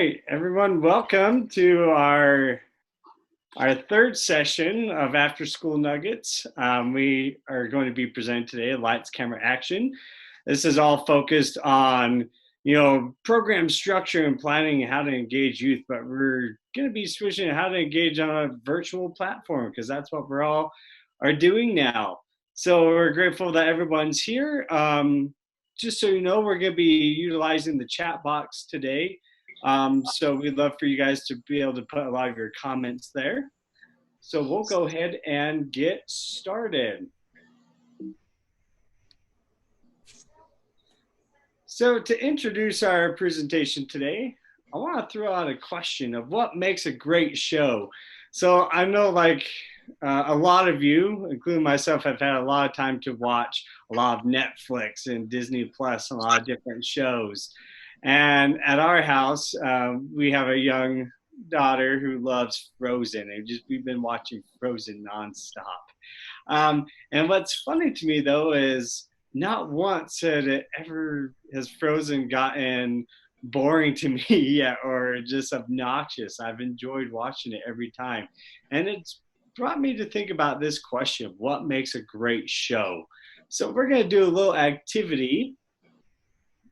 right, everyone, welcome to our third session of After School Nuggets. We are going to be presenting today Lights, Camera, Action. This is all focused on, program structure and planning and how to engage youth, but we're going to be switching to how to engage on a virtual platform because that's what we're all are doing now. So we're grateful that everyone's here. Just so you know, we're going to be utilizing the chat box today. So we'd love for you guys to be able to put a lot of your comments there. So we'll go ahead and get started. So to introduce our presentation today, I want to throw out a question of what makes a great show. So I know a lot of you, including myself, have had a lot of time to watch a lot of Netflix and Disney Plus, and a lot of different shows. And at our house, we have a young daughter who loves Frozen, and we've been watching Frozen nonstop. And what's funny to me though is not once has Frozen gotten boring to me yet or just obnoxious. I've enjoyed watching it every time, and it's brought me to think about this question: what makes a great show? So we're going to do a little activity.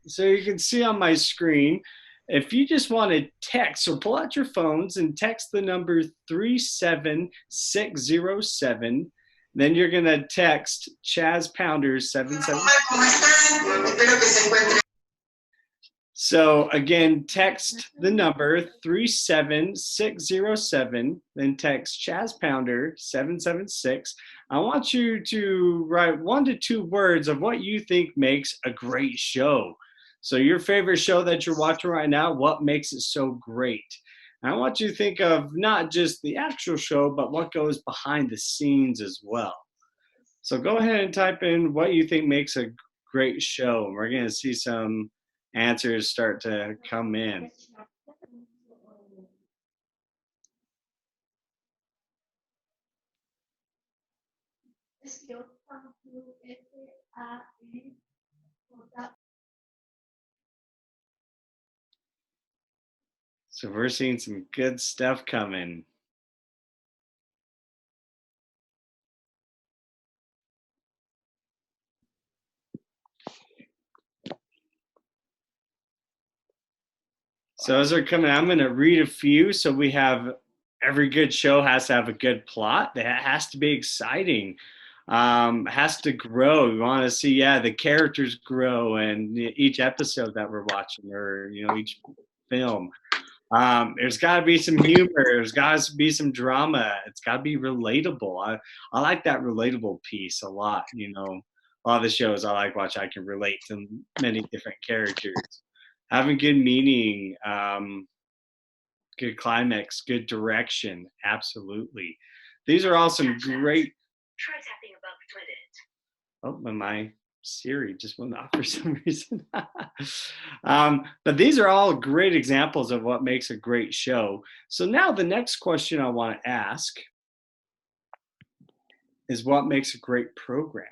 So you can see on my screen, if you just want to text, so pull out your phones and text the number 37607. Then you're going to text Chaz Pounder 776. So again, text the number 37607, then text Chaz Pounder 776. I want you to write 1 to 2 words of what you think makes a great show. So your favorite show that you're watching right now, what makes it so great? And I want you to think of not just the actual show, but what goes behind the scenes as well. So go ahead and type in what you think makes a great show. We're going to see some answers start to come in. So we're seeing some good stuff coming. So as they're coming, I'm going to read a few. So we have every good show has to have a good plot. That has to be exciting. Has to grow. We want to see, the characters grow and each episode that we're watching, or each film. There's got to be some humor. There's got to be some drama. It's got to be relatable. I like that relatable piece a lot. A lot of the shows I like watch, I can relate to many different characters. Having good meaning, good climax, good direction. Absolutely. These are all some great. Try tapping above toilet. Oh, my Siri just went off for some reason. But these are all great examples of what makes a great show. So now the next question I want to ask is what makes a great program?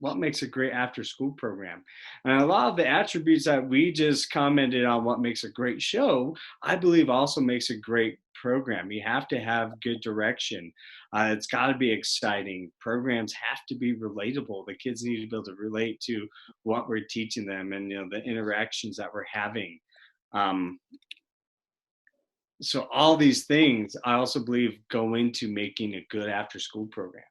What makes a great after school program? And a lot of the attributes that we just commented on what makes a great show, I believe also makes a great program. You have to have good direction. It's got to be exciting. Programs have to be relatable. The kids need to be able to relate to what we're teaching them and the interactions that we're having. So all these things I also believe go into making a good after school program.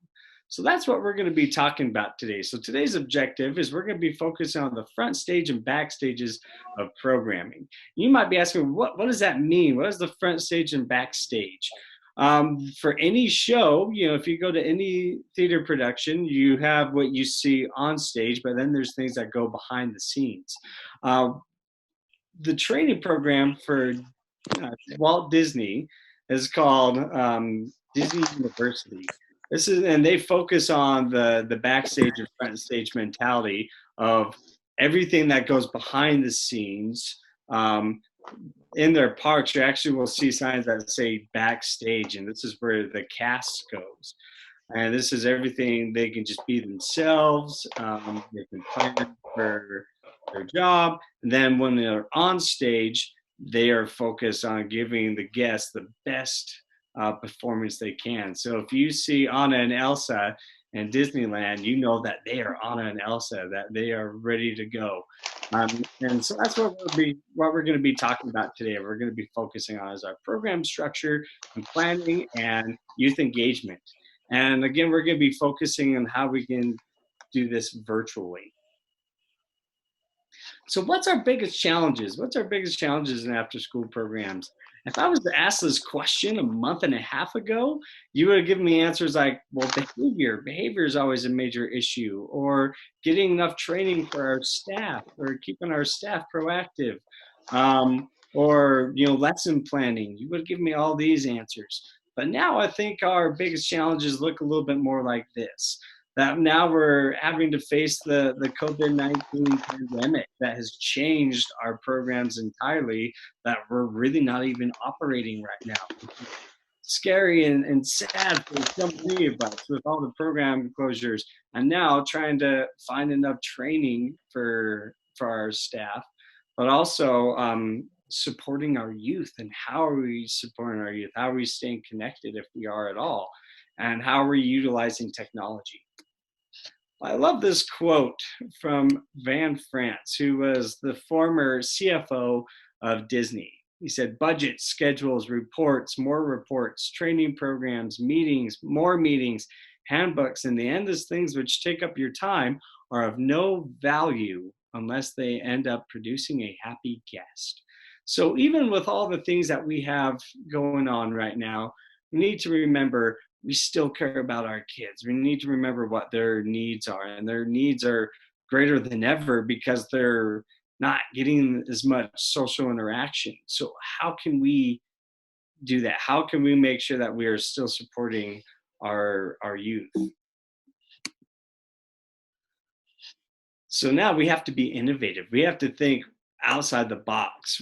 So that's what we're going to be talking about today. So today's objective is we're going to be focusing on the front stage and back stages of programming. You might be asking, what does that mean? What is the front stage and backstage? For any show, if you go to any theater production, you have what you see on stage, but then there's things that go behind the scenes. The training program for Walt Disney is called Disney University. And they focus on the backstage and front stage mentality of everything that goes behind the scenes. In their parks, you actually will see signs that say backstage, and this is where the cast goes. And this is everything. They can just be themselves. They can plan for their job. And then when they're on stage, they are focused on giving the guests the best performance they can. So if you see Anna and Elsa in Disneyland, you know that they are Anna and Elsa, that they are ready to go. And so that's what we're going to be talking about today. We're going to be focusing on is our program structure and planning and youth engagement. And again, we're going to be focusing on how we can do this virtually. So what's our biggest challenges? What's our biggest challenges in after school programs? If I was to ask this question a month and a half ago, you would have given me answers like, well, behavior is always a major issue, or getting enough training for our staff, or keeping our staff proactive, or, lesson planning. You would have given me all these answers. But now I think our biggest challenges look a little bit more like this, that now we're having to face the COVID-19 pandemic that has changed our programs entirely, that we're really not even operating right now. Scary and sad for so many of us with all the program closures, and now trying to find enough training for our staff, but also supporting our youth. And how are we supporting our youth? How are we staying connected if we are at all? And how are we utilizing technology? I love this quote from Van France, who was the former CFO of Disney. He said, budgets, schedules, more reports, training programs, meetings, more meetings, handbooks, and the endless things which take up your time are of no value unless they end up producing a happy guest. So even with all the things that we have going on right now, we need to remember we still care about our kids. We need to remember what their needs are, and their needs are greater than ever because they're not getting as much social interaction. So how can we do that? How can we make sure that we are still supporting our youth? So now we have to be innovative. We have to think outside the box,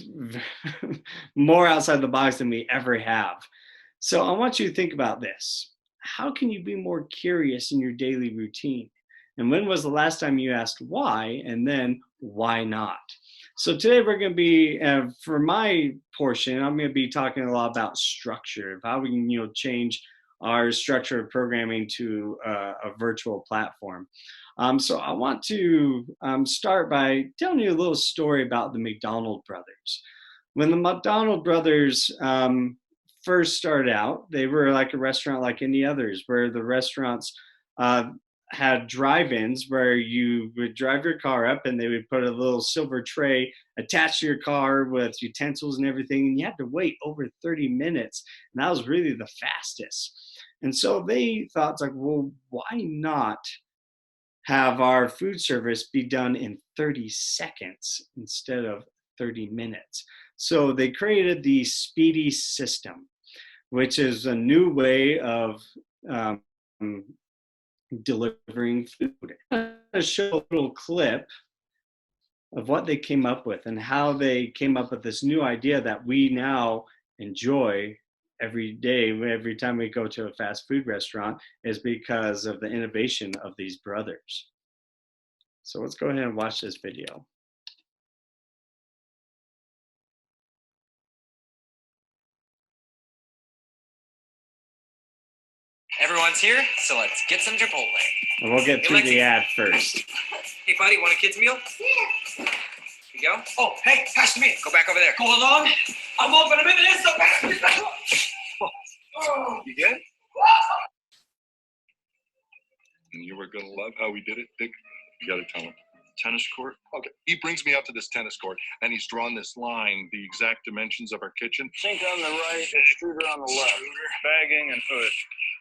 more outside the box than we ever have. So I want you to think about this. How can you be more curious in your daily routine? And when was the last time you asked why, and then why not? So today we're going to be, for my portion, I'm going to be talking a lot about structure, of how we can, change our structure of programming to a virtual platform. So I want to start by telling you a little story about the McDonald brothers. When the McDonald brothers first started out, they were like a restaurant like any others, where the restaurants had drive-ins where you would drive your car up and they would put a little silver tray attached to your car with utensils and everything, and you had to wait over 30 minutes, and that was really the fastest. And so they thought, it's like, well, why not have our food service be done in 30 seconds instead of 30 minutes? So they created the Speedy system, which is a new way of delivering food. I'm going to show a little clip of what they came up with and how they came up with this new idea that we now enjoy every day, every time we go to a fast food restaurant, is because of the innovation of these brothers. So let's go ahead and watch this video. Everyone's here, so let's get some Chipotle. And we'll get through the ad first. Hey, buddy, want a kid's meal? Yeah. Here you go. Oh, hey, pass to me. Go back over there. Go along. I'm open a minute. You good? And you were going to love how we did it, Dick. You got to tell him. Tennis court? Okay. He brings me out to this tennis court, and he's drawn this line, the exact dimensions of our kitchen. Sink on the right, extruder on the left. Bagging and hood.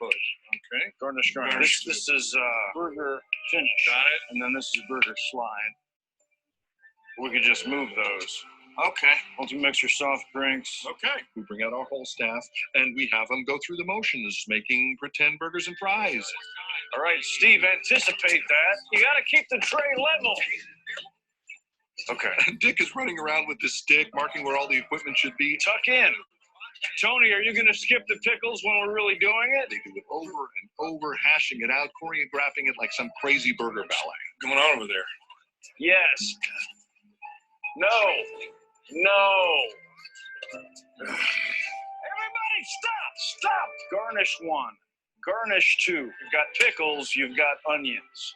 Okay. Garnish grinder. This is burger finish. Got it. And then this is burger slide. We could just move those. Okay. Multi-mixer soft drinks. Okay. We bring out our whole staff, and we have them go through the motions, making pretend burgers and fries. All right, Steve, anticipate that. You got to keep the tray level. Okay. Dick is running around with this stick, marking where all the equipment should be. Tuck in. Tony, are you going to skip the pickles when we're really doing it? They do it over and over, hashing it out, choreographing it like some crazy burger ballet. Going on over there? Yes. No. No. Everybody stop! Stop! Garnish 1. Garnish 2. You've got pickles, you've got onions.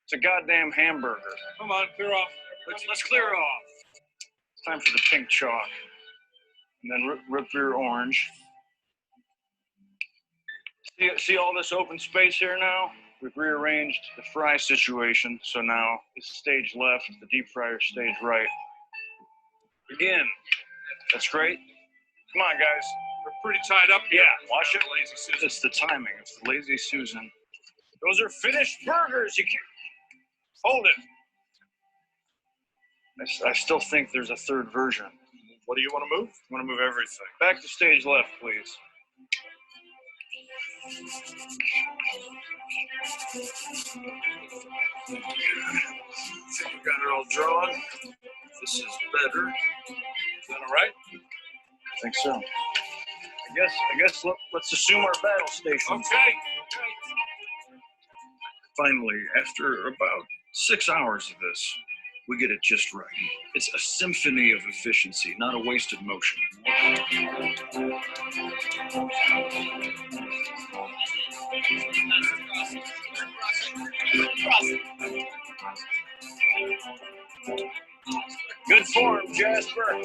It's a goddamn hamburger. Come on, clear off. Let's clear it off. It's time for the pink chalk. And then rip your orange. See all this open space here now? We've rearranged the fry situation, so now it's stage left, the deep fryer stage right. Again, that's great. Come on, guys. We're pretty tied up here. Yeah, watch it. Lazy Susan. It's the timing. It's the Lazy Susan. Those are finished burgers. You can't hold it. I still think there's a third version. What do you want to move? I want to move everything. Back to stage left, please. I think we got it all drawn. This is better. Is that all right? I think so. I guess let's assume our battle station. Okay. Finally, after about 6 hours of this, we get it just right. It's a symphony of efficiency, not a wasted motion. Good form, Jasper.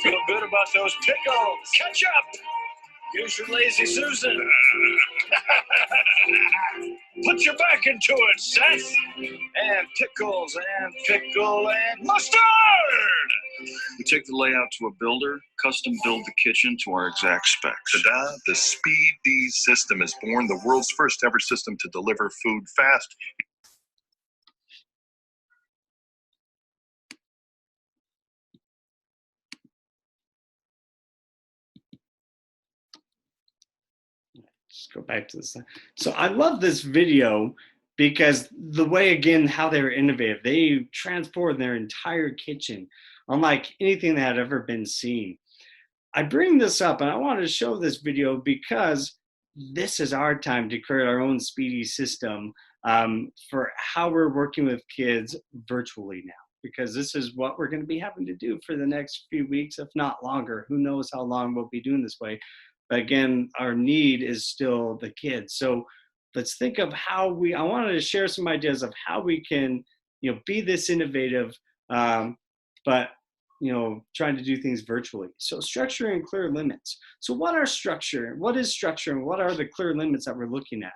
Feel good about those pickles. Catch up. Use your Lazy Susan. Put your back into it, Seth. And pickles and pickle and mustard. We take the layout to a builder, custom build the kitchen to our exact specs. Ta-da! The Speed D system is born, the world's first ever system to deliver food fast. Just go back to this. So I love this video because the way, again, how they were innovative. They transported their entire kitchen, unlike anything that had ever been seen. I bring this up and I want to show this video because this is our time to create our own Speedy system for how we're working with kids virtually now, because this is what we're going to be having to do for the next few weeks, if not longer. Who knows how long we'll be doing this way. But again, our need is still the kids. So let's think of how I wanted to share some ideas of how we can, be this innovative, but trying to do things virtually. So structure and clear limits. So what is structure and what are the clear limits that we're looking at?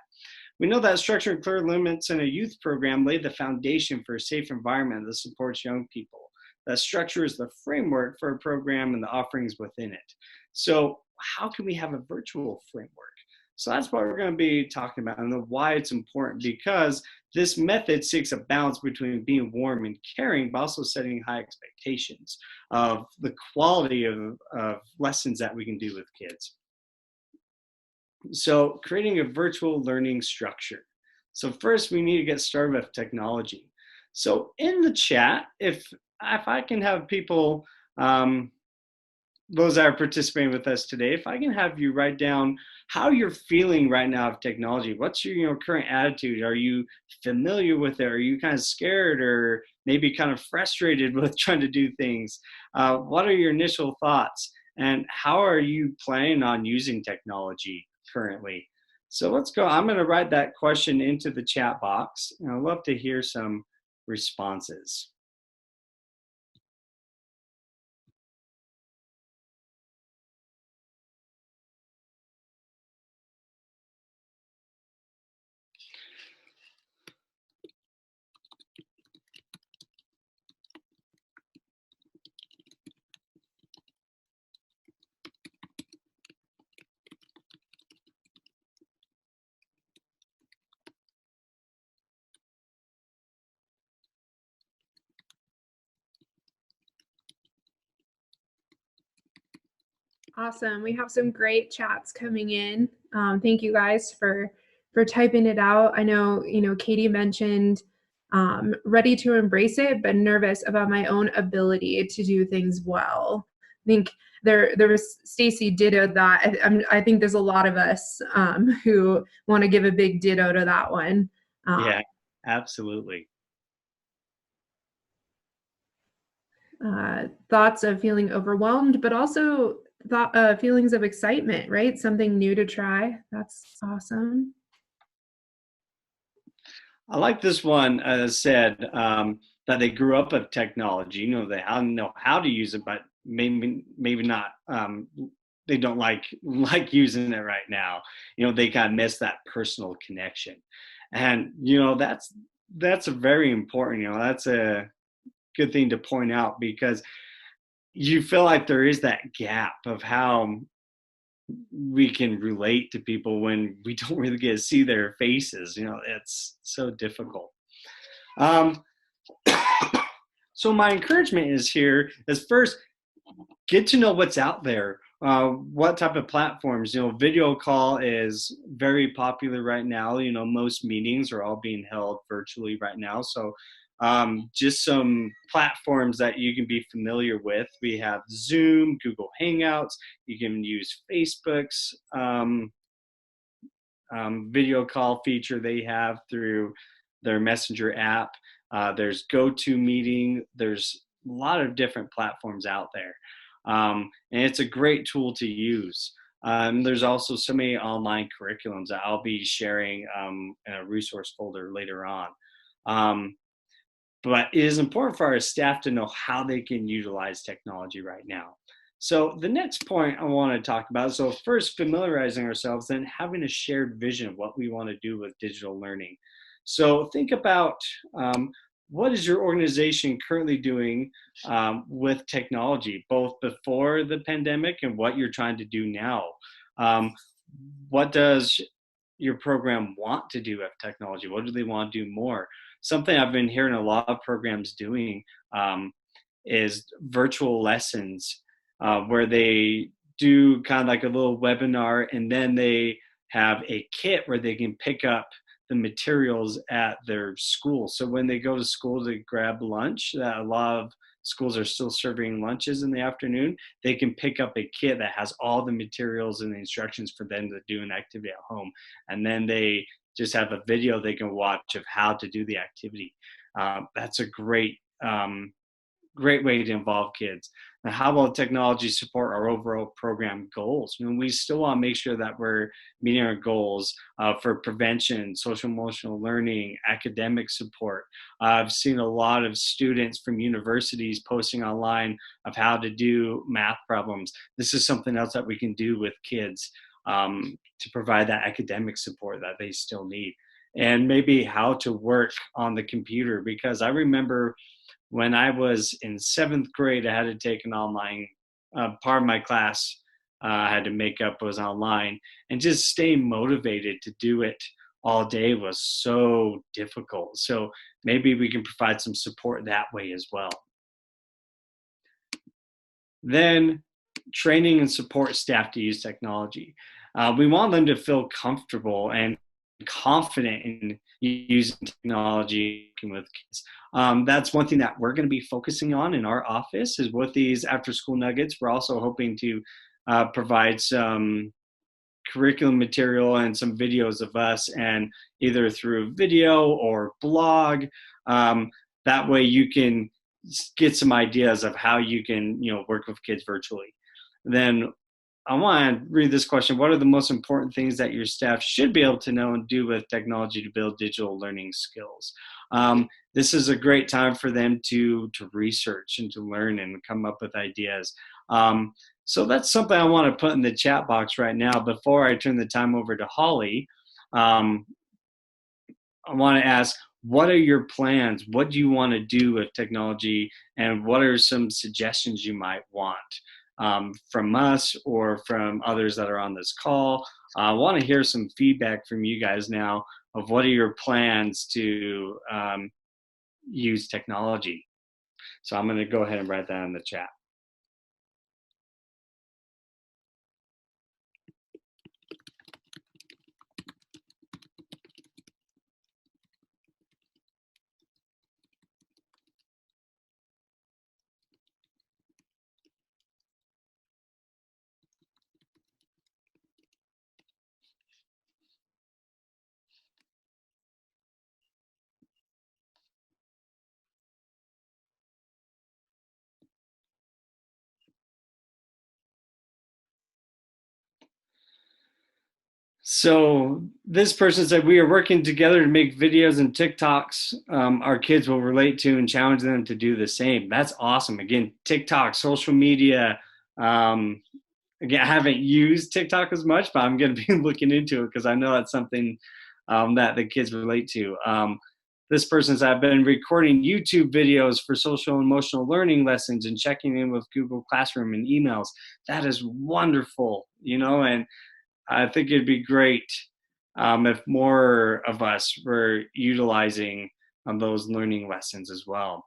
We know that structure and clear limits in a youth program lay the foundation for a safe environment that supports young people. That structure is the framework for a program and the offerings within it. So how can we have a virtual framework? So that's what we're going to be talking about and why it's important, because this method seeks a balance between being warm and caring, but also setting high expectations of the quality of lessons that we can do with kids. So creating a virtual learning structure. So first we need to get started with technology. So in the chat, if I can have people, those that are participating with us today, if I can have you write down how you're feeling right now of technology. What's your current attitude? Are you familiar with it? Are you kind of scared or maybe kind of frustrated with trying to do things? What are your initial thoughts? And how are you planning on using technology currently? So let's go. I'm going to write that question into the chat box, and I'd love to hear some responses. Awesome. We have some great chats coming in. Thank you guys for typing it out. I know, Katie mentioned ready to embrace it, but nervous about my own ability to do things well. I think there was Stacy dittoed that. I think there's a lot of us who want to give a big ditto to that one. Yeah, absolutely. thoughts of feeling overwhelmed, but also feelings of excitement, right? Something new to try. That's awesome. I like this one, said that they grew up with technology. You know, they know how to use it, but maybe not. They don't like using it right now. You know, they kind of miss that personal connection, and you know that's a very important. You know, that's a good thing to point out because you feel like there is that gap of how we can relate to people when we don't really get to see their faces. You know, it's so difficult. Um, so my encouragement is here is first get to know what's out there. What type of platforms? You know, video call is very popular right now. You know, most meetings are all being held virtually right now. So just some platforms that you can be familiar with. We have Zoom, Google Hangouts. You can use Facebook's video call feature they have through their messenger app. There's GoToMeeting. There's a lot of different platforms out there. And it's a great tool to use. There's also so many online curriculums that I'll be sharing in a resource folder later on. But it is important for our staff to know how they can utilize technology right now. So the next point I want to talk about, so first familiarizing ourselves, then having a shared vision of what we want to do with digital learning. So think about what is your organization currently doing with technology, both before the pandemic and what you're trying to do now. What does your program want to do with technology? What do they want to do more? Something I've been hearing a lot of programs doing is virtual lessons where they do kind of like a little webinar and then they have a kit where they can pick up the materials at their school. So when they go to school to grab lunch, that a lot of schools are still serving lunches in the afternoon, they can pick up a kit that has all the materials and the instructions for them to do an activity at home. And then they just have a video they can watch of how to do the activity. That's a great way to involve kids. Now, how about technology support our overall program goals? I mean, we still want to make sure that we're meeting our goals for prevention, social emotional learning, academic support. I've seen a lot of students from universities posting online of how to do math problems. This is something else that we can do with kids to provide that academic support that they still need. And maybe how to work on the computer, because I remember when I was in 7th grade, I had to take an online part of my class. I had to make up was online, and just staying motivated to do it all day was so difficult. So maybe we can provide some support that way as well. Then training and support staff to use technology. We want them to feel comfortable and confident in using technology with kids. That's one thing that we're going to be focusing on in our office is with these after school nuggets. We're also hoping to provide some curriculum material and some videos of us, and either through video or blog. That way you can get some ideas of how you can work with kids virtually. Then I want to read this question. What are the most important things that your staff should be able to know and do with technology to build digital learning skills? This is a great time for them to research and to learn and come up with ideas. So that's something I want to put in the chat box right now. Before I turn the time over to Holly, I want to ask, what are your plans? What do you want to do with technology? And what are some suggestions you might want? From us or from others that are on this call. I want to hear some feedback from you guys now of what are your plans to use technology. So I'm going to go ahead and write that in the chat. So this person said, we are working together to make videos and TikToks our kids will relate to and challenge them to do the same. That's awesome. Again, TikTok, social media. Again, I haven't used TikTok as much, but I'm going to be looking into it because I know that's something that the kids relate to. This person said, I've been recording YouTube videos for social and emotional learning lessons and checking in with Google Classroom and emails. That is wonderful, and I think it'd be great if more of us were utilizing those learning lessons as well.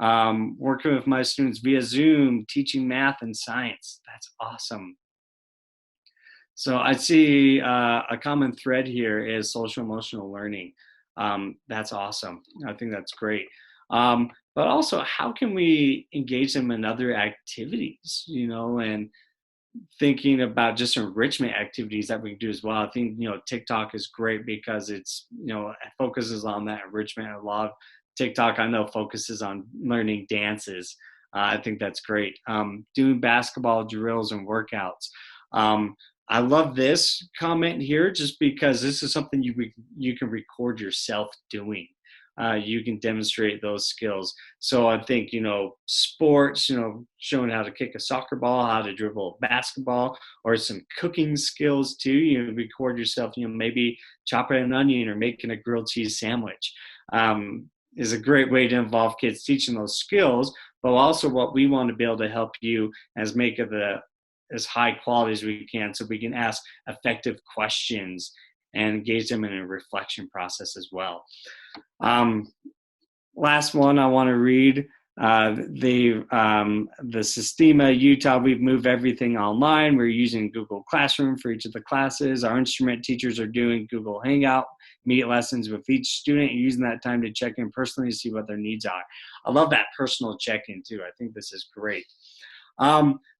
Working with my students via Zoom, teaching math and science. That's awesome. So I see a common thread here is social emotional learning. That's awesome. I think that's great. But also, how can we engage them in other activities, and thinking about just enrichment activities that we can do as well. I think, TikTok is great because it's, it focuses on that enrichment. A lot of TikTok, I know, focuses on learning dances. I think that's great. Doing basketball drills and workouts. I love this comment here just because this is something you can record yourself doing. You can demonstrate those skills. So I think, sports, showing how to kick a soccer ball, how to dribble a basketball, or some cooking skills too. You record yourself, maybe chopping an onion or making a grilled cheese sandwich. Is a great way to involve kids teaching those skills, but also what we want to be able to help you as make of as high quality as we can so we can ask effective questions and engage them in a reflection process as well. Last one I want to read. The Sistema Utah, we've moved everything online. We're using Google Classroom for each of the classes. Our instrument teachers are doing Google Hangout meet lessons with each student and using that time to check in personally to see what their needs are. I love that personal check-in too. I think this is great.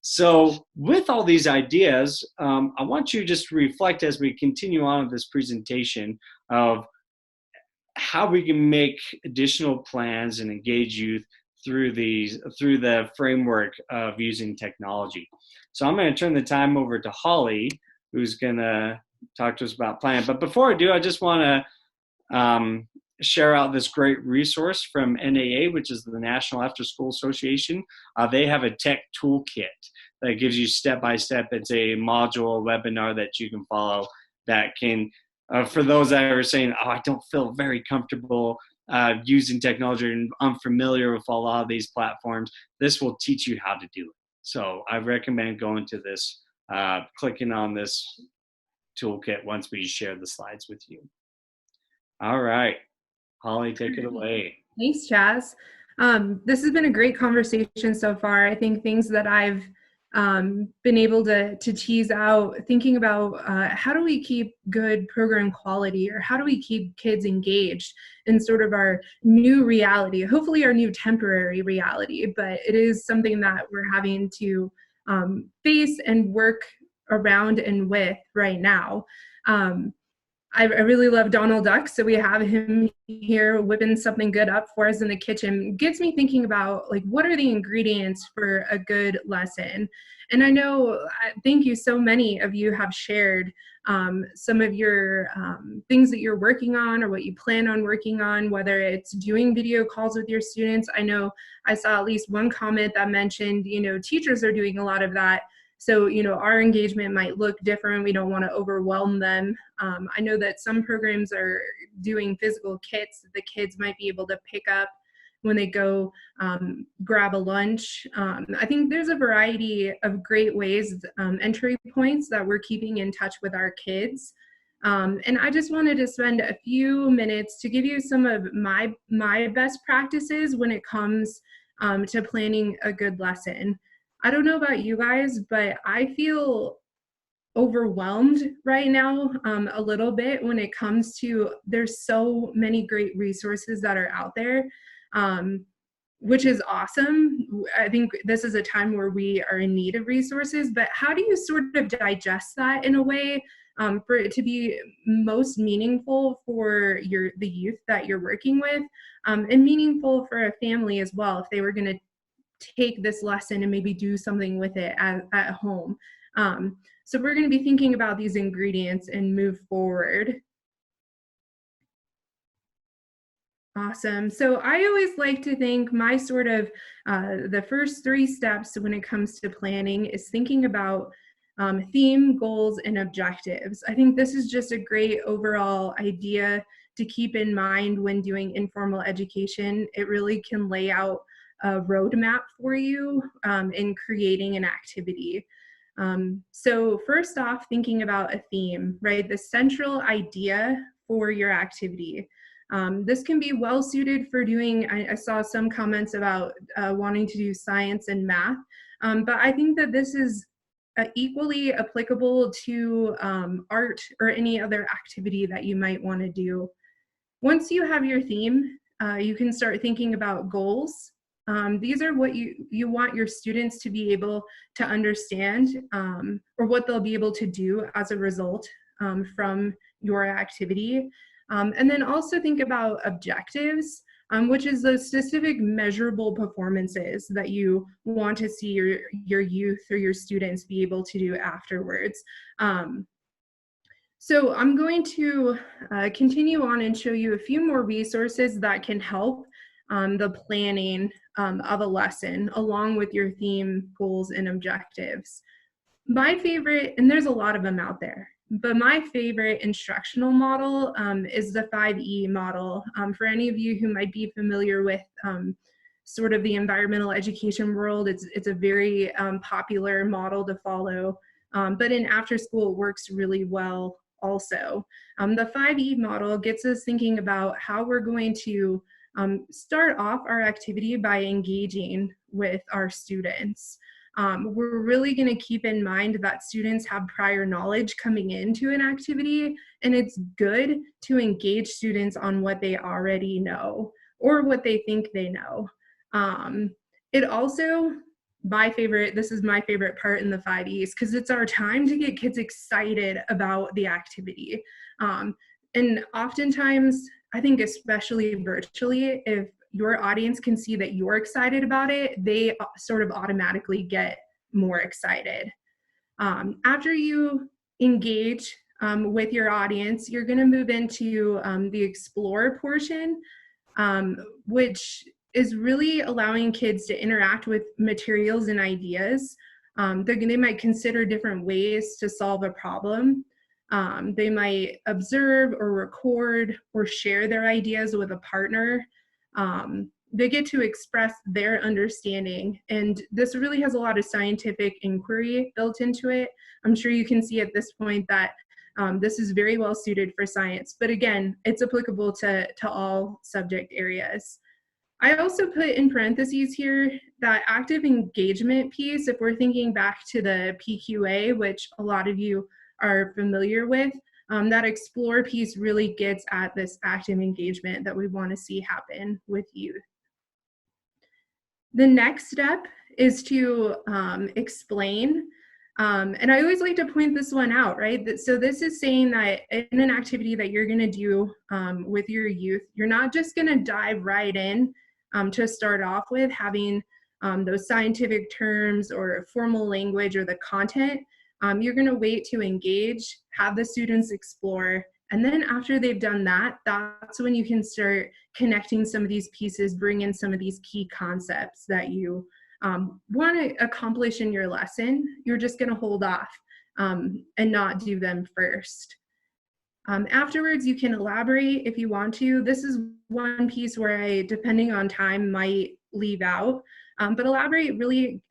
So with all these ideas, I want you just to reflect as we continue on with this presentation of how we can make additional plans and engage youth through the framework of using technology. So I'm going to turn the time over to Holly, who's going to talk to us about plan. But before I do, I just want to share out this great resource from NAA, which is the National Afterschool Association. They have a tech toolkit that gives you step-by-step. It's a module webinar that you can follow that can, for those that are saying, I don't feel very comfortable using technology and I'm familiar with a lot of these platforms, this will teach you how to do it. So I recommend going to this, clicking on this toolkit once we share the slides with you. All right, Holly, take it away. Thanks, Chaz. This has been a great conversation so far. I think things that I've been able to tease out, thinking about how do we keep good program quality, or how do we keep kids engaged in sort of our new reality, hopefully our new temporary reality, but it is something that we're having to face and work around and with right now. I really love Donald Duck, so we have him here whipping something good up for us in the kitchen. Gets me thinking about, like, what are the ingredients for a good lesson? And I know, thank you, so many of you have shared some of your things that you're working on or what you plan on working on, whether it's doing video calls with your students. I know I saw at least one comment that mentioned, teachers are doing a lot of that. So, our engagement might look different. We don't want to overwhelm them. I know that some programs are doing physical kits that the kids might be able to pick up when they go grab a lunch. I think there's a variety of great ways, entry points that we're keeping in touch with our kids. And I just wanted to spend a few minutes to give you some of my best practices when it comes to planning a good lesson. I don't know about you guys, but I feel overwhelmed right now a little bit when it comes to, there's so many great resources that are out there, which is awesome. I think this is a time where we are in need of resources, but how do you sort of digest that in a way for it to be most meaningful for the youth that you're working with, and meaningful for a family as well if they were going to take this lesson and maybe do something with it at home. So we're going to be thinking about these ingredients and move forward. Awesome. So I always like to think my sort of the first 3 steps when it comes to planning is thinking about theme, goals, and objectives. I think this is just a great overall idea to keep in mind when doing informal education. It really can lay out a roadmap for you in creating an activity. So first off, thinking about a theme, right? The central idea for your activity. This can be well suited for doing, I saw some comments about wanting to do science and math, but I think that this is equally applicable to art or any other activity that you might want to do. Once you have your theme, you can start thinking about goals. These are what you want your students to be able to understand or what they'll be able to do as a result from your activity. And then also think about objectives, which is the specific measurable performances that you want to see your youth or your students be able to do afterwards. So I'm going to continue on and show you a few more resources that can help the planning of a lesson along with your theme, goals, and objectives. My favorite, and there's a lot of them out there, but my favorite instructional model is the 5E model. For any of you who might be familiar with sort of the environmental education world, it's a very popular model to follow, but in after school it works really well also. The 5E model gets us thinking about how we're going to start off our activity by engaging with our students. We're really going to keep in mind that students have prior knowledge coming into an activity, and it's good to engage students on what they already know or what they think they know. It also, this is my favorite part in the 5Es, because it's our time to get kids excited about the activity. And oftentimes, I think especially virtually, if your audience can see that you're excited about it, they sort of automatically get more excited. After you engage with your audience, you're going to move into the explore portion, which is really allowing kids to interact with materials and ideas. They might consider different ways to solve a problem. They might observe or record or share their ideas with a partner. They get to express their understanding, and this really has a lot of scientific inquiry built into it. I'm sure you can see at this point that this is very well suited for science, but again, it's applicable to all subject areas. I also put in parentheses here that active engagement piece, if we're thinking back to the PQA, which a lot of you are familiar with, that explore piece really gets at this active engagement that we want to see happen with youth. The next step is to explain. And I always like to point this one out, right? So this is saying that in an activity that you're going to do with your youth, you're not just going to dive right in to start off with having those scientific terms or formal language or the content. You're going to wait to engage, have the students explore, and then after they've done that, that's when you can start connecting some of these pieces, bring in some of these key concepts that you want to accomplish in your lesson. You're just going to hold off and not do them first. Afterwards, you can elaborate if you want to. This is one piece where I, depending on time, might leave out. But elaborate really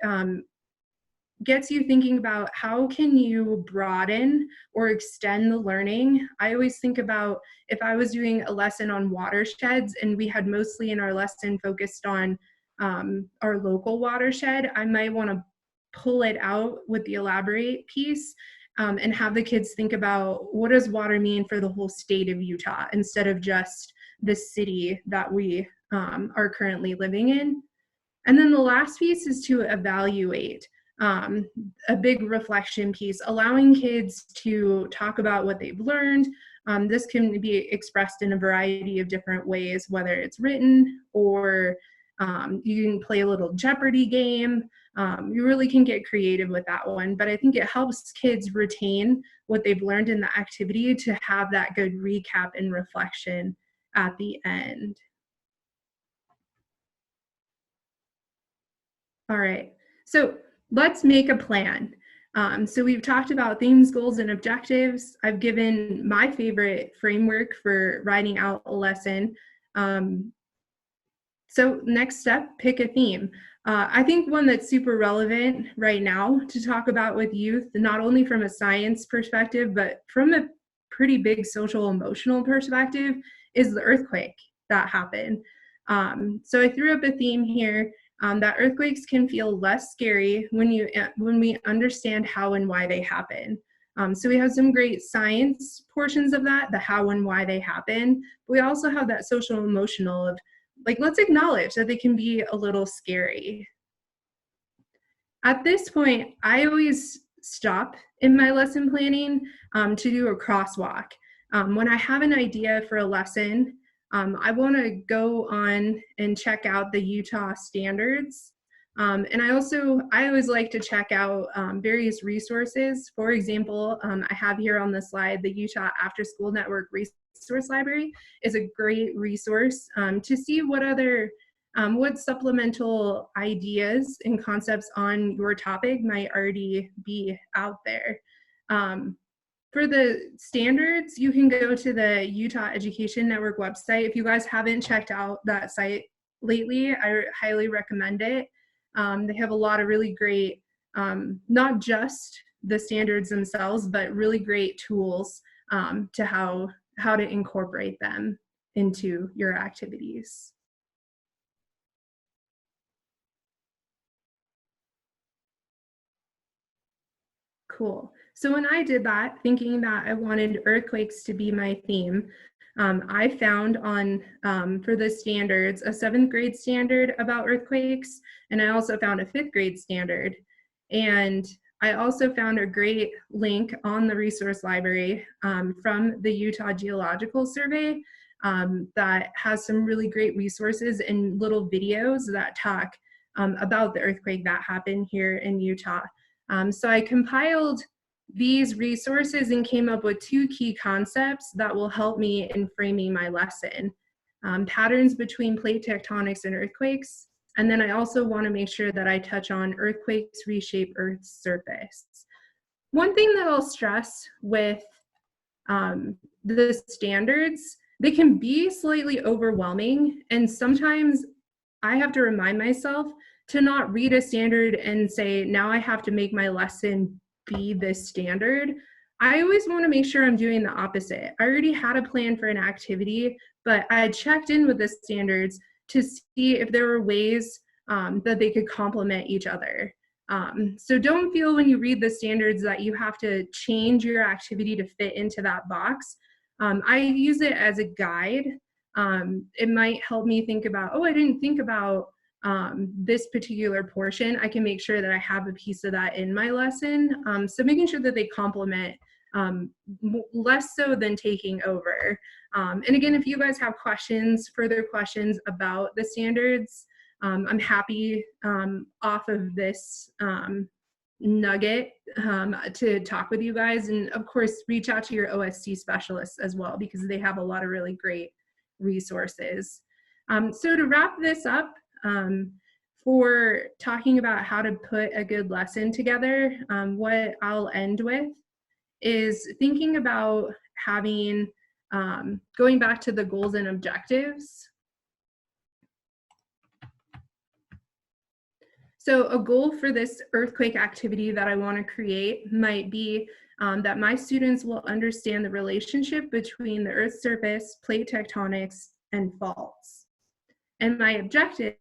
gets you thinking about how can you broaden or extend the learning. I always think about if I was doing a lesson on watersheds and we had mostly in our lesson focused on our local watershed, I might want to pull it out with the elaborate piece and have the kids think about what does water mean for the whole state of Utah instead of just the city that we are currently living in. And then the last piece is to evaluate. A big reflection piece, allowing kids to talk about what they've learned. This can be expressed in a variety of different ways, whether it's written or you can play a little Jeopardy game. You really can get creative with that one, but I think it helps kids retain what they've learned in the activity to have that good recap and reflection at the end. All right, so let's make a plan. So we've talked about themes, goals, and objectives. I've given my favorite framework for writing out a lesson. So next step, pick a theme. I think one that's super relevant right now to talk about with youth, not only from a science perspective, but from a pretty big social emotional perspective, is the earthquake that happened. So I threw up a theme here that earthquakes can feel less scary when we understand how and why they happen. So we have some great science portions of that, the how and why they happen. But we also have that social emotional of, like, let's acknowledge that they can be a little scary. At this point, I always stop in my lesson planning to do a crosswalk. When I have an idea for a lesson, I want to go on and check out the Utah standards. And I always like to check out various resources. For example, I have here on the slide the Utah Afterschool Network Resource Library is a great resource to see what supplemental ideas and concepts on your topic might already be out there. For the standards, you can go to the Utah Education Network website. If you guys haven't checked out that site lately, I highly recommend it. They have a lot of really great, not just the standards themselves, but really great tools to how to incorporate them into your activities. Cool. So when I did that, thinking that I wanted earthquakes to be my theme, I found for the standards, a 7th grade standard about earthquakes, and I also found a 5th grade standard. And I also found a great link on the resource library from the Utah Geological Survey that has some really great resources and little videos that talk about the earthquake that happened here in Utah. So I compiled these resources and came up with 2 key concepts that will help me in framing my lesson. Patterns between plate tectonics and earthquakes. And then I also want to make sure that I touch on earthquakes reshape Earth's surface. One thing that I'll stress with the standards, they can be slightly overwhelming, and sometimes I have to remind myself to not read a standard and say, now I have to make my lesson be this standard. I always want to make sure I'm doing the opposite. I already had a plan for an activity, but I checked in with the standards to see if there were ways that they could complement each other. So don't feel when you read the standards that you have to change your activity to fit into that box. I use it as a guide. It might help me think about, oh, I didn't think about this particular portion. I can make sure that I have a piece of that in my lesson. So making sure that they complement less so than taking over. And again, if you guys have further questions about the standards, I'm happy off of this nugget to talk with you guys. And of course, reach out to your OSC specialists as well, because they have a lot of really great resources. So to wrap this up, for talking about how to put a good lesson together, what I'll end with is thinking about having, going back to the goals and objectives. So a goal for this earthquake activity that I want to create might be that my students will understand the relationship between the Earth's surface, plate tectonics, and faults. And my objectives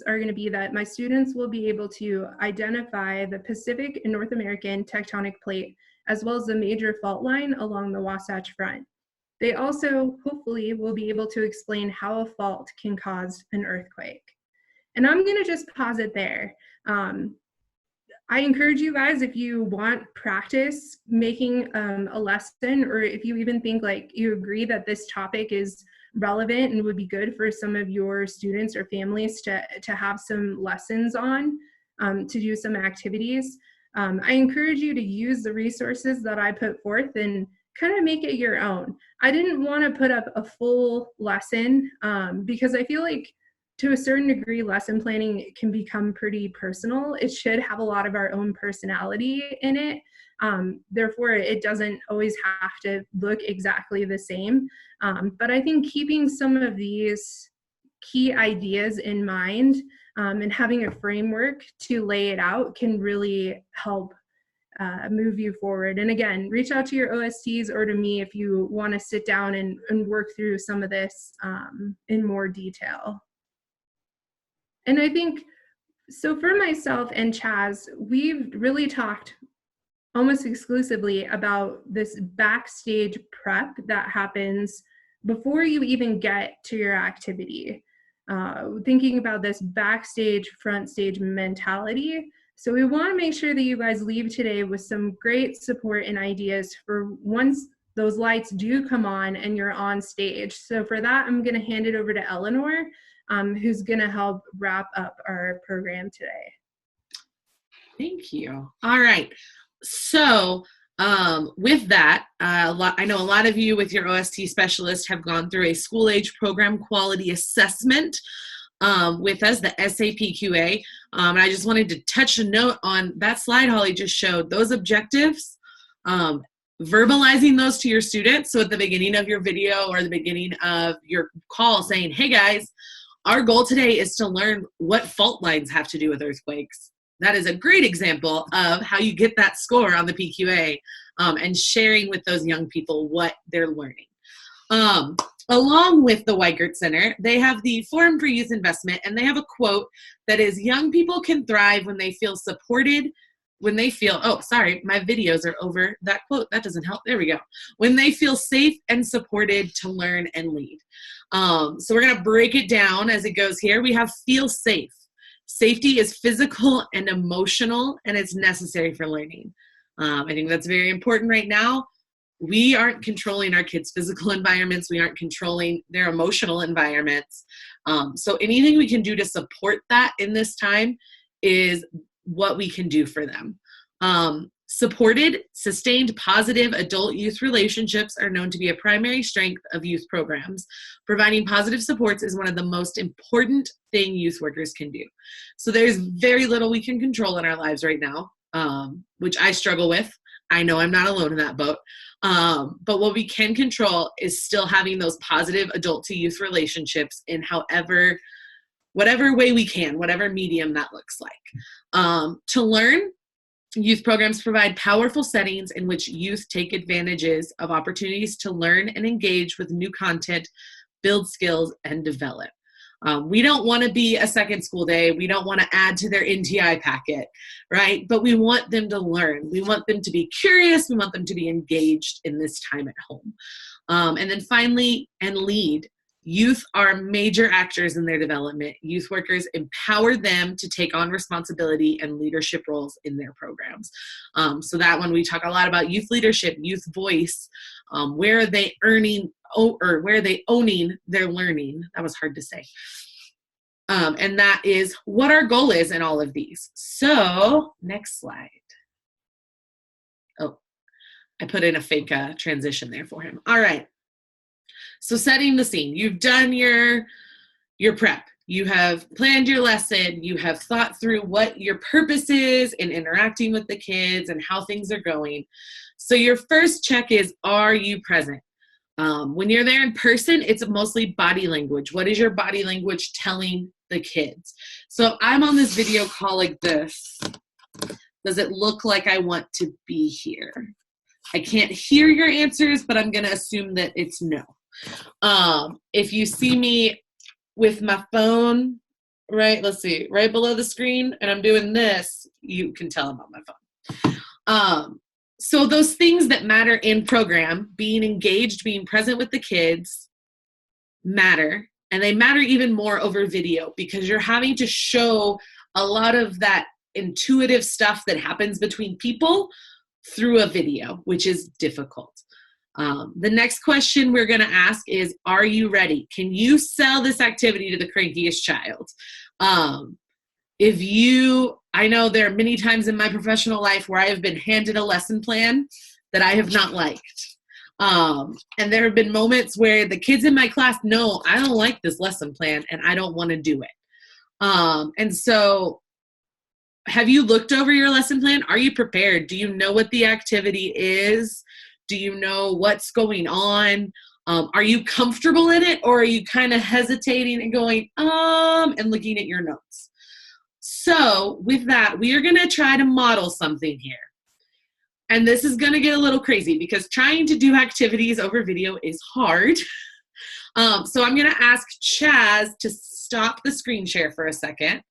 are going to be that my students will be able to identify the Pacific and North American tectonic plate, as well as the major fault line along the Wasatch Front. They also, hopefully, will be able to explain how a fault can cause an earthquake. And I'm going to just pause it there. I encourage you guys, if you want practice making a lesson, or if you even think like you agree that this topic is relevant and would be good for some of your students or families to have some lessons on, to do some activities. I encourage you to use the resources that I put forth and kind of make it your own. I didn't want to put up a full lesson because I feel like to a certain degree, lesson planning can become pretty personal. It should have a lot of our own personality in it. Therefore, it doesn't always have to look exactly the same. But I think keeping some of these key ideas in mind and having a framework to lay it out can really help move you forward. And again, reach out to your OSTs or to me if you want to sit down and work through some of this in more detail. And I think, so for myself and Chaz, we've really talked almost exclusively about this backstage prep that happens before you even get to your activity. Thinking about this backstage, front stage mentality. So we want to make sure that you guys leave today with some great support and ideas for once those lights do come on and you're on stage. So for that, I'm going to hand it over to Eleanor, who's going to help wrap up our program today. Thank you. All right. So with that, I know a lot of you with your OST specialist have gone through a school age program quality assessment with us, the SAPQA. And I just wanted to touch a note on that slide Holly just showed, those objectives, verbalizing those to your students. So at the beginning of your video or the beginning of your call saying, hey guys, our goal today is to learn what fault lines have to do with earthquakes. That is a great example of how you get that score on the PQA and sharing with those young people what they're learning. Along with the Weigert Center, they have the Forum for Youth Investment, and they have a quote that is, young people can thrive when they feel supported, when they feel, oh, sorry, my videos are over that quote. That doesn't help. There we go. When they feel safe and supported to learn and lead. So we're going to break it down as it goes here. We have feel safe. Safety is physical and emotional, and it's necessary for learning. I think that's very important right now. We aren't controlling our kids' physical environments. We aren't controlling their emotional environments. So anything we can do to support that in this time is what we can do for them. Supported, sustained, positive adult-youth relationships are known to be a primary strength of youth programs. Providing positive supports is one of the most important thing youth workers can do. So there's very little we can control in our lives right now, which I struggle with. I know I'm not alone in that boat. But what we can control is still having those positive adult-to-youth relationships in whatever way we can, whatever medium that looks like. To learn, youth programs provide powerful settings in which youth take advantages of opportunities to learn and engage with new content, build skills, and develop. We don't want to be a second school day. We don't want to add to their NTI packet, right? But we want them to learn. We want them to be curious. We want them to be engaged in this time at home. And then finally, and lead. Youth are major actors in their development. Youth workers empower them to take on responsibility and leadership roles in their programs. So that one, we talk a lot about youth leadership, youth voice, where are they owning their learning? That was hard to say. And that is what our goal is in all of these. So next slide. Oh, I put in a fake transition there for him. All right. So setting the scene, you've done your prep, you have planned your lesson, you have thought through what your purpose is in interacting with the kids and how things are going. So your first check is, are you present? When you're there in person, it's mostly body language. What is your body language telling the kids? So I'm on this video call like this. Does it look like I want to be here? I can't hear your answers, but I'm going to assume that it's no. If you see me with my phone, right, let's see, right below the screen, and I'm doing this, you can tell I'm on my phone. So those things that matter in program, being engaged, being present with the kids, matter. And they matter even more over video because you're having to show a lot of that intuitive stuff that happens between people through a video, which is difficult. The next question we're going to ask is, are you ready? Can you sell this activity to the crankiest child? I know there are many times in my professional life where I have been handed a lesson plan that I have not liked. And there have been moments where the kids in my class know I don't like this lesson plan and I don't want to do it. And so have you looked over your lesson plan? Are you prepared? Do you know what the activity is? Do you know what's going on? Are you comfortable in it, or are you kind of hesitating and going, and looking at your notes? So with that, we are going to try to model something here. And this is going to get a little crazy because trying to do activities over video is hard. So I'm going to ask Chaz to stop the screen share for a second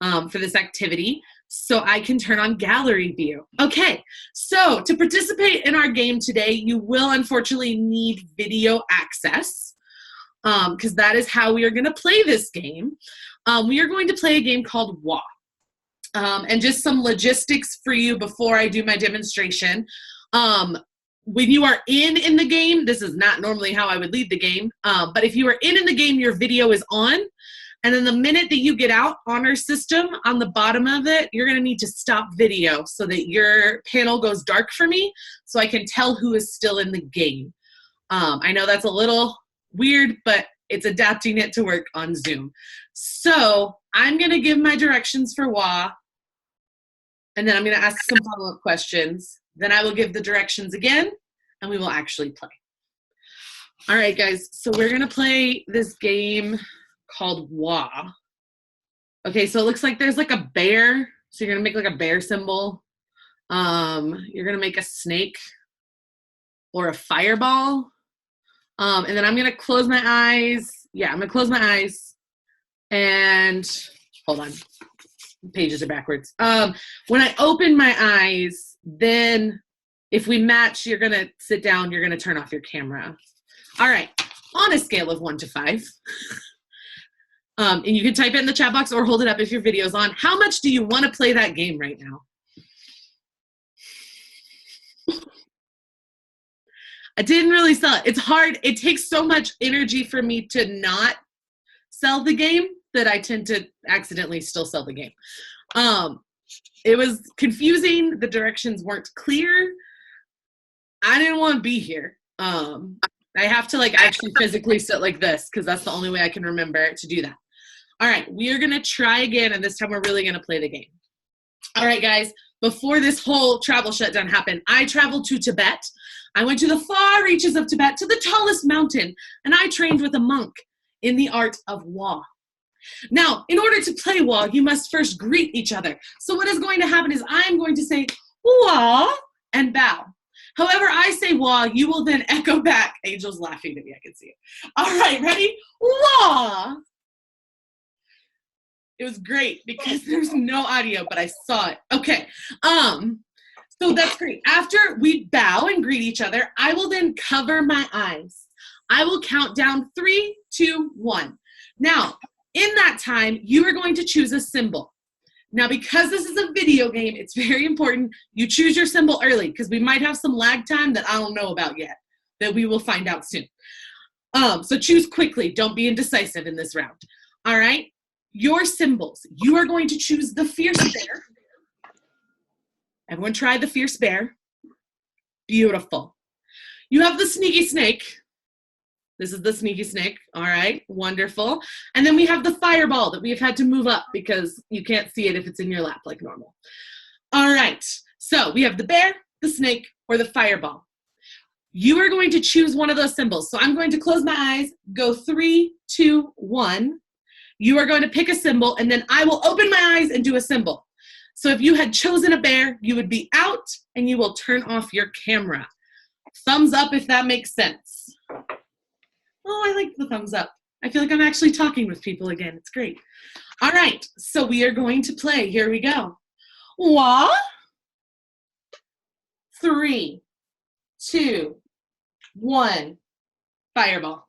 for this activity so I can turn on gallery view. Okay, so to participate in our game today, you will unfortunately need video access because that is how we are going to play this game. We are going to play a game called WA. And just some logistics for you before I do my demonstration. When you are in the game, this is not normally how I would lead the game, but if you are in the game, your video is on. And then the minute that you get out on our system, on the bottom of it, you're going to need to stop video so that your panel goes dark for me so I can tell who is still in the game. I know that's a little weird, but it's adapting it to work on Zoom. So I'm going to give my directions for WA, and then I'm going to ask some follow-up questions. Then I will give the directions again, and we will actually play. All right, guys, so we're going to play this game called WA. Okay, so it looks like there's like a bear. So you're going to make like a bear symbol. You're going to make a snake or a fireball. And then I'm going to close my eyes. Yeah, I'm going to close my eyes. And hold on. Pages are backwards. When I open my eyes, then if we match, you're going to sit down. You're going to turn off your camera. All right. On a scale of 1 to 5. And you can type it in the chat box or hold it up if your video's on. How much do you want to play that game right now? I didn't really sell it. It's hard. It takes so much energy for me to not sell the game that I tend to accidentally still sell the game. It was confusing. The directions weren't clear. I didn't want to be here. I have to like actually physically sit like this because that's the only way I can remember to do that. All right, we are going to try again, and this time we're really going to play the game. All right, guys, before this whole travel shutdown happened, I traveled to Tibet. I went to the far reaches of Tibet, to the tallest mountain, and I trained with a monk in the art of WA. Now, in order to play WA, you must first greet each other. So what is going to happen is I am going to say WA and bow. However I say WA, you will then echo back. Angel's laughing at me, I can see it. All right, ready? WA. It was great because there's no audio, but I saw it. Okay, so that's great. After we bow and greet each other, I will then cover my eyes. I will count down 3, 2, 1. Now, in that time, you are going to choose a symbol. Now, because this is a video game, it's very important you choose your symbol early because we might have some lag time that I don't know about yet that we will find out soon. So choose quickly. Don't be indecisive in this round. All right? Your symbols. You are going to choose the fierce bear. Everyone try the fierce bear. Beautiful. You have the sneaky snake. This is the sneaky snake. All right, wonderful. And then we have the fireball that we've had to move up because you can't see it if it's in your lap like normal. All right, so we have the bear, the snake, or the fireball. You are going to choose one of those symbols. So I'm going to close my eyes, go 3, 2, 1. You are going to pick a symbol, and then I will open my eyes and do a symbol. So if you had chosen a bear, you would be out, and you will turn off your camera. Thumbs up if that makes sense. Oh, I like the thumbs up. I feel like I'm actually talking with people again. It's great. All right, so we are going to play. Here we go. WA. 3, 2, 1. Fireball.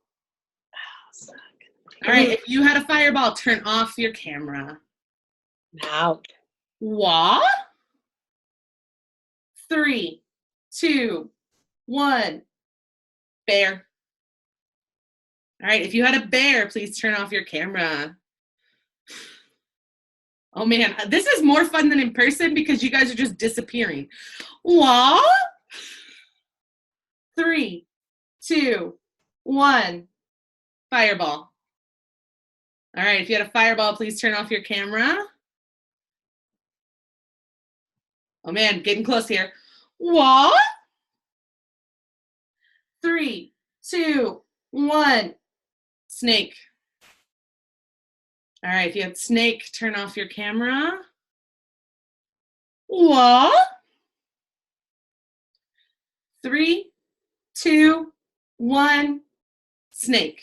All right, if you had a fireball, turn off your camera. Now. WA. 3, 2, 1. Bear. All right, if you had a bear, please turn off your camera. Oh man, this is more fun than in person because you guys are just disappearing. What? 3, 2, 1. Fireball. All right, if you had a fireball, please turn off your camera. Oh man, getting close here. What? 3, 2, 1. Snake. All right, if you have snake, turn off your camera. What? 3, 2, 1. Snake.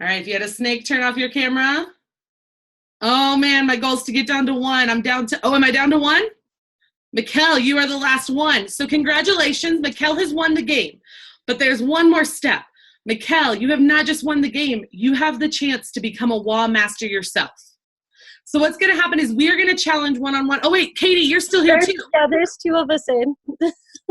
All right, if you had a snake, turn off your camera. Oh man, my goal is to get down to 1. I'm down to, am I down to 1? Mikkel, you are the last one. So congratulations, Mikkel has won the game. But there's one more step. Mikkel, you have not just won the game, you have the chance to become a wall master yourself. So what's gonna happen is we are gonna challenge one-on-one. Oh wait, Katie, you're still here too. Yeah, there's 2 of us in.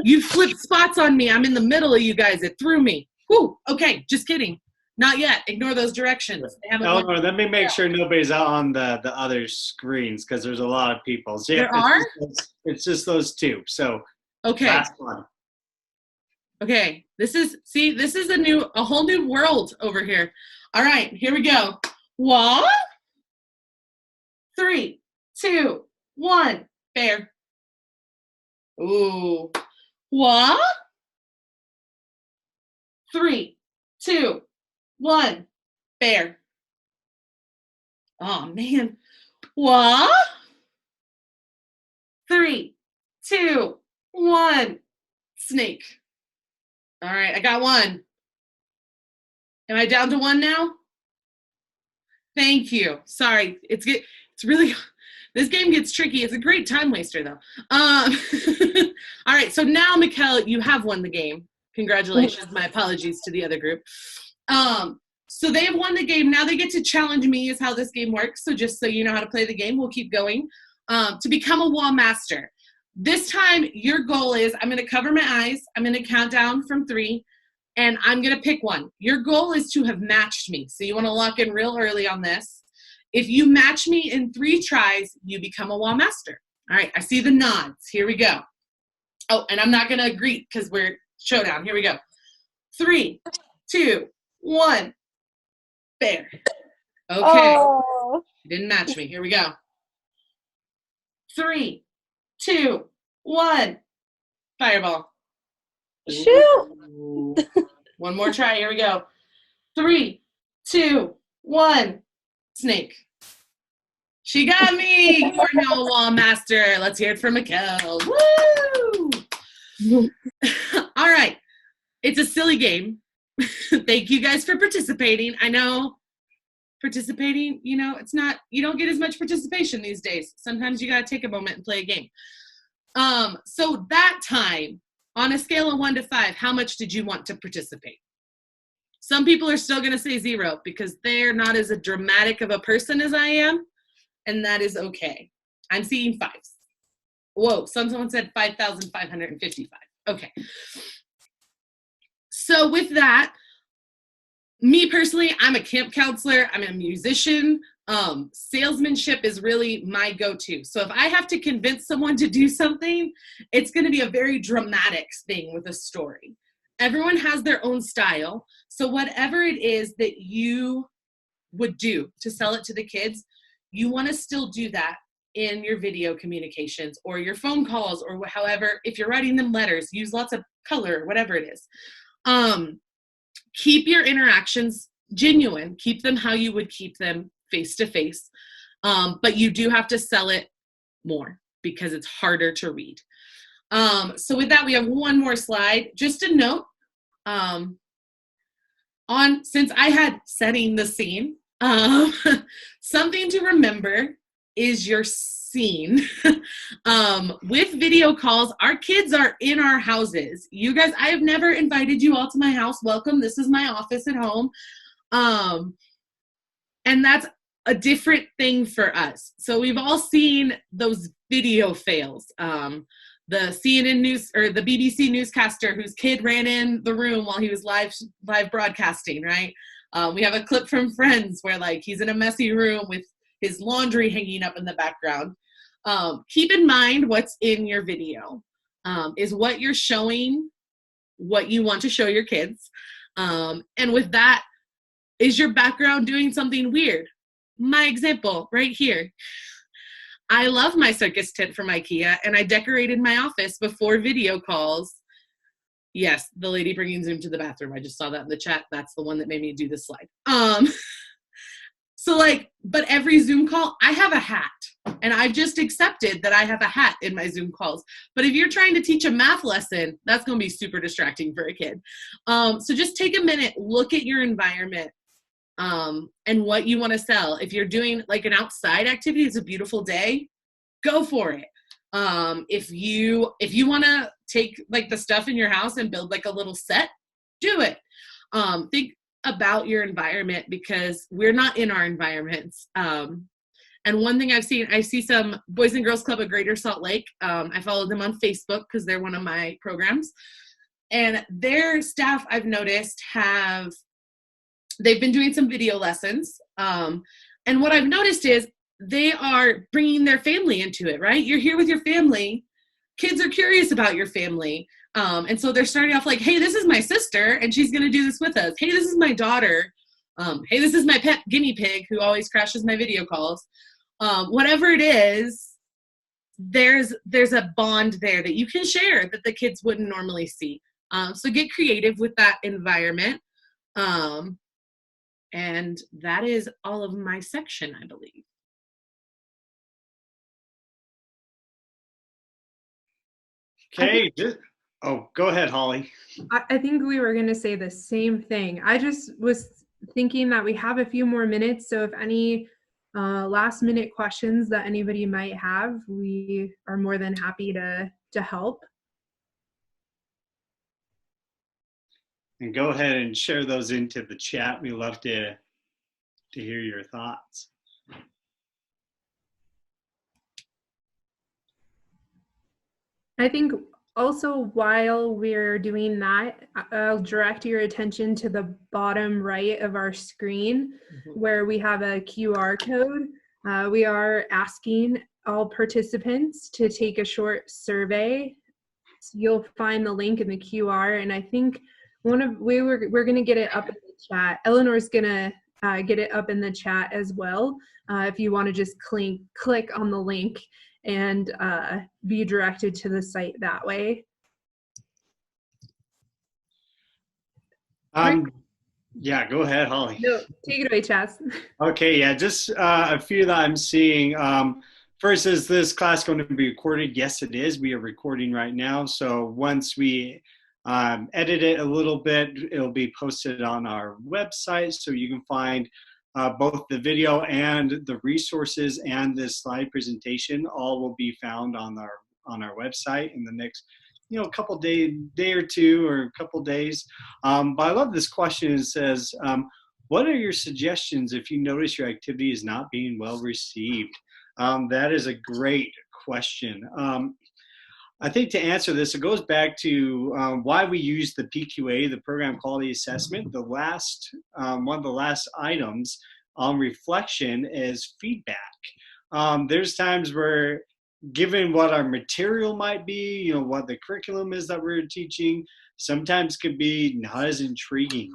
You flipped spots on me. I'm in the middle of you guys. It threw me. Whew, okay, just kidding. Not yet. Ignore those directions. Eleanor, let me make sure nobody's out on the other screens because there's a lot of people. So There are? It's just those 2. So okay. Last one. Okay. This is a whole new world over here. All right, here we go. What? 3, 2, 1. Bear. Ooh. What? 3, 2, 1. Bear. Oh man. What? 3, 2, 1. Snake. All right, I got 1. Am I down to 1 now? Thank you. Sorry, it's really, this game gets tricky. It's a great time waster though. All right, so now Mikkel, you have won the game. Congratulations. My apologies to the other group. So they have won the game. Now they get to challenge me is how this game works. So just so you know how to play the game, we'll keep going. To become a wall master. This time your goal is, I'm gonna cover my eyes. I'm gonna count down from 3 and I'm gonna pick one. Your goal is to have matched me. So you wanna lock in real early on this. If you match me in 3 tries, you become a wall master. All right, I see the nods. Here we go. Oh, and I'm not gonna greet because we're showdown. Here we go. 3, 2, 1. Bear. Okay. Oh. Didn't match me. Here we go. 3, 2, 1. Fireball. Shoot. One more try. Here we go. 3, 2, 1. Snake. She got me. You're no wall master. Let's hear it for Mikkel. Woo! All right. It's a silly game. Thank you guys for participating. I know participating, it's not, you don't get as much participation these days. Sometimes you got to take a moment and play a game. So that time, on a scale of 1 to 5, how much did you want to participate? Some people are still going to say 0 because they're not as dramatic of a person as I am, and that is okay. I'm seeing 5s. Whoa, someone said 5,555. Okay. So with that, me personally, I'm a camp counselor. I'm a musician. Salesmanship is really my go-to. So if I have to convince someone to do something, it's going to be a very dramatic thing with a story. Everyone has their own style. So whatever it is that you would do to sell it to the kids, you want to still do that in your video communications or your phone calls or however, if you're writing them letters, use lots of color, whatever it is. Keep your interactions genuine. Keep them how you would keep them face-to-face. But you do have to sell it more because it's harder to read. So with that, we have one more slide. Just a note, since I had setting the scene, something to remember is your scene. With video calls, our kids are in our houses. You guys, I have never invited you all to my house. Welcome. This is my office at home. And that's a different thing for us. So we've all seen those video fails. The CNN news or the BBC newscaster whose kid ran in the room while he was live broadcasting, right? We have a clip from Friends where like he's in a messy room with his laundry hanging up in the background. Keep in mind what's in your video. Is what you're showing what you want to show your kids? And with that, is your background doing something weird? My example right here. I love my circus tent from IKEA, and I decorated my office before video calls. Yes, the lady bringing Zoom to the bathroom. I just saw that in the chat. That's the one that made me do this slide. So like, but every Zoom call, I have a hat, and I've just accepted that I have a hat in my Zoom calls. But if you're trying to teach a math lesson, that's going to be super distracting for a kid. So just take a minute, look at your environment, and what you want to sell. If you're doing like an outside activity, it's a beautiful day, go for it. If you want to take like the stuff in your house and build like a little set, do it. Think about your environment, because we're not in our environments. And one thing I see some Boys and Girls Club of Greater Salt Lake. I follow them on Facebook because they're one of my programs, and their staff, I've noticed, they've been doing some video lessons. And what I've noticed is they are bringing their family into it, right? You're here with your family. Kids are curious about your family. And so they're starting off like, hey, this is my sister, and she's going to do this with us. Hey, this is my daughter. Hey, this is my pet guinea pig who always crashes my video calls. Whatever it is, there's a bond there that you can share that the kids wouldn't normally see. So get creative with that environment. And that is all of my section, I believe. Okay. Go ahead, Holly. I think we were going to say the same thing. I just was thinking that we have a few more minutes. So if any last minute questions that anybody might have, we are more than happy to help. And go ahead and share those into the chat. We love to hear your thoughts. I think also while we're doing that, I'll direct your attention to the bottom right of our screen where we have a QR code. We are asking all participants to take a short survey. So you'll find the link in the QR, and I think we're going to get it up in the chat. Eleanor's going to get it up in the chat as well. If you want to just click on the link and be directed to the site that way. Yeah, go ahead, Holly. No, take it away, Chaz. Okay, yeah, just a few that I'm seeing. First, is this class going to be recorded? Yes, it is. We are recording right now. So once we edit it a little bit, it'll be posted on our website, so you can find both the video and the resources and this slide presentation. All will be found on our website in the next couple day or two or a couple days. But I love this question. It says, what are your suggestions if you notice your activity is not being well received? That is a great question. I think to answer this, it goes back to why we use the PQA, the Program Quality Assessment. The last one of the last items on reflection is feedback. There's times where, given what our material might be, what the curriculum is that we're teaching, sometimes could be not as intriguing.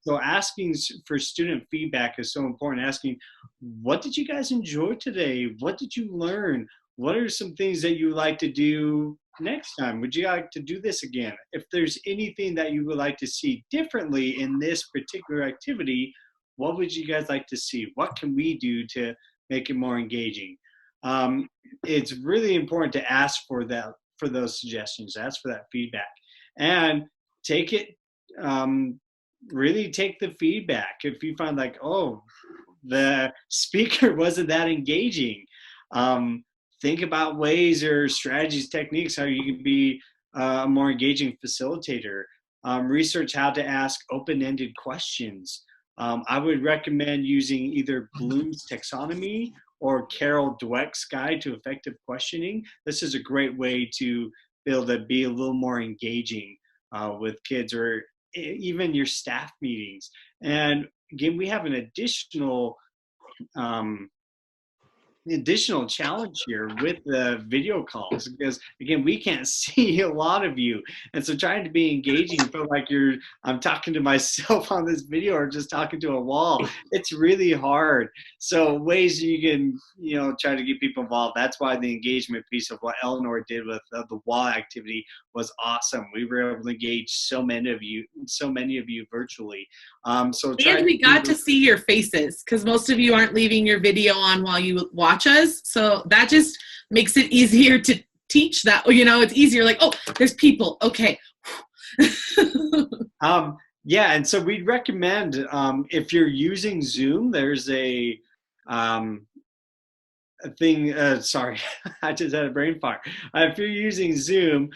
So asking for student feedback is so important. Asking, what did you guys enjoy today? What did you learn? What are some things that you would like to do next time? Would you like to do this again? If there's anything that you would like to see differently in this particular activity, what would you guys like to see? What can we do to make it more engaging? It's really important to ask for those suggestions, ask for that feedback, and take it, really take the feedback. If you find like, oh, the speaker wasn't that engaging, think about ways or strategies, techniques, how you can be a more engaging facilitator. Research how to ask open-ended questions. I would recommend using either Bloom's taxonomy or Carol Dweck's Guide to Effective Questioning. This is a great way to be able to be a little more engaging with kids, or even your staff meetings. And again, we have an additional additional challenge here with the video calls, because again, we can't see a lot of you, and so trying to be engaging, feel like I'm talking to myself on this video or just talking to a wall. It's really hard. So ways you can try to get people involved. That's why the engagement piece of what Eleanor did with the wall activity was awesome. We were able to engage so many of you virtually. So and we got to see your faces, because most of you aren't leaving your video on while you watch us. So that just makes it easier to teach that. It's easier, like, oh, there's people. Okay. Yeah, and so we'd recommend, if you're using Zoom, there's a thing, sorry, I just had a brain fart. If you're using Zoom,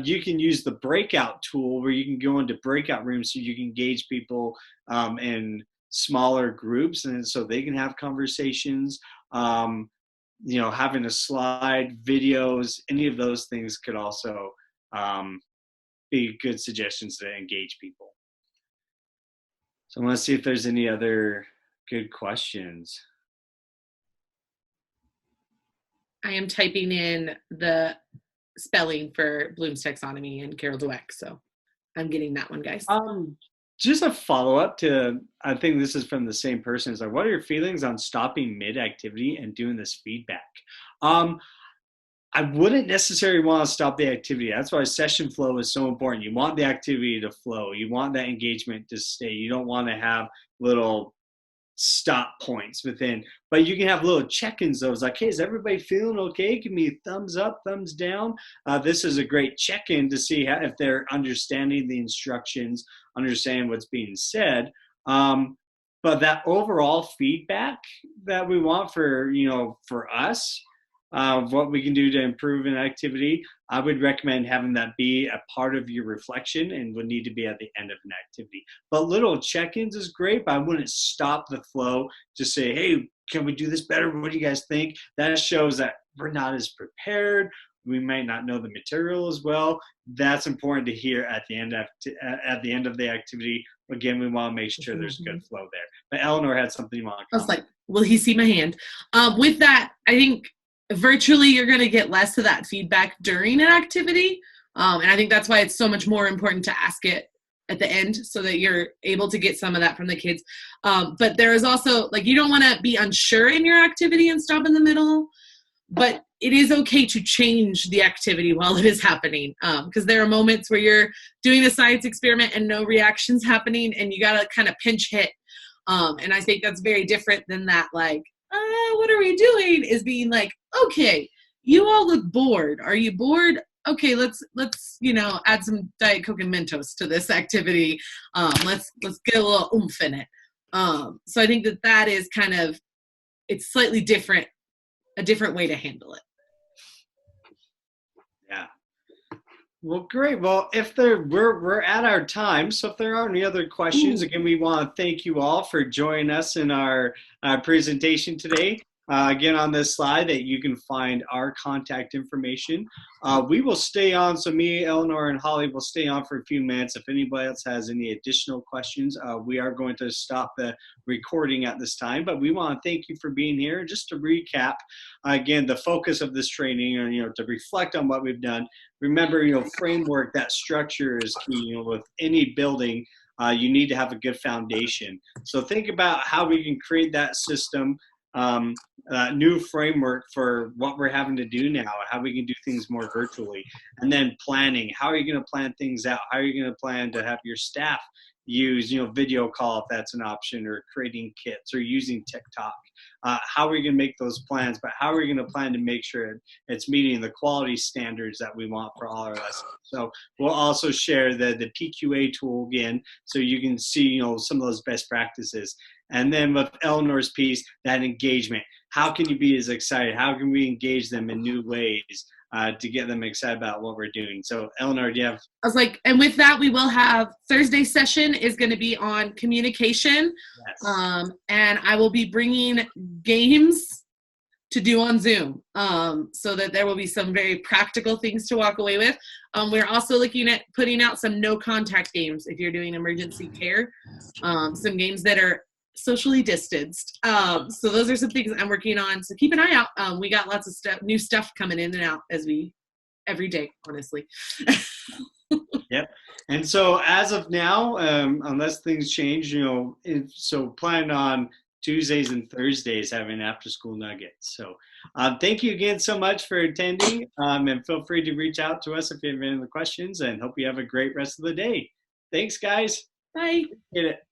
you can use the breakout tool where you can go into breakout rooms so you can engage people in smaller groups, and so they can have conversations. Having a slide, videos, any of those things could also be good suggestions to engage people. So I want to see if there's any other good questions. I am typing in the spelling for Bloom's taxonomy and Carol Dweck, so I'm getting that one, guys. Just a follow-up to, I think this is from the same person, is like, what are your feelings on stopping mid-activity and doing this feedback? I wouldn't necessarily want to stop the activity. That's why session flow is so important. You want the activity to flow. You want that engagement to stay. You don't want to have little stop points within, but you can have little check-ins. Those like, hey, is everybody feeling okay? Give me a thumbs up, thumbs down. This is a great check-in to see if they're understanding the instructions, understand what's being said. But that overall feedback that we want for us, what we can do to improve an activity, I would recommend having that be a part of your reflection and would need to be at the end of an activity. But little check-ins is great, but I wouldn't stop the flow. Just say, hey, can we do this better? What do you guys think? That shows that we're not as prepared. We might not know the material as well. That's important to hear at the end of the activity. Again, we want to make sure there's good flow there. But Eleanor had something you want to comment. I was like, will he see my hand? With that, I think virtually you're going to get less of that feedback during an activity. And I think that's why it's so much more important to ask it at the end so that you're able to get some of that from the kids. But there is also, like, you don't want to be unsure in your activity and stop in the middle, but it is okay to change the activity while it is happening. Because there are moments where you're doing a science experiment and no reaction's happening and you got to kind of pinch hit. And I think that's very different than that, like, what are we doing? Is being like, okay, you all look bored. Are you bored? Okay, let's add some Diet Coke and Mentos to this activity. Let's get a little oomph in it. So I think that is kind of, it's slightly different, a different way to handle it. Yeah. Well, great. Well, we're at our time, so if there are any other questions, again, we want to thank you all for joining us in our presentation today. Again, on this slide that you can find our contact information. We will stay on, so me, Eleanor, and Holly will stay on for a few minutes. If anybody else has any additional questions, we are going to stop the recording at this time, but we want to thank you for being here. Just to recap, again, the focus of this training, and to reflect on what we've done. Remember, framework, that structure is key. With any building, you need to have a good foundation. So think about how we can create that system, new framework for what we're having to do now, how we can do things more virtually. And then planning, how are you going to plan things out? How are you going to plan to have your staff use, video call if that's an option, or creating kits, or using TikTok? How are we going to make those plans? But how are we going to plan to make sure it's meeting the quality standards that we want for all our lessons? So we'll also share the PQA tool again, so you can see some of those best practices. And then with Eleanor's piece, that engagement. How can you be as excited? How can we engage them in new ways to get them excited about what we're doing? So Eleanor, do you have? I was like, and with that, we will have Thursday session is going to be on communication. Yes. And I will be bringing games to do on Zoom, so that there will be some very practical things to walk away with. We're also looking at putting out some no contact games if you're doing emergency care, some games that are socially distanced. So those are some things I'm working on. So keep an eye out. We got lots of new stuff coming in and out every day, honestly. Yep. And so as of now, unless things change, so plan on Tuesdays and Thursdays having after school nuggets. So thank you again so much for attending, and feel free to reach out to us if you have any other questions, and hope you have a great rest of the day. Thanks, guys. Bye. Get it.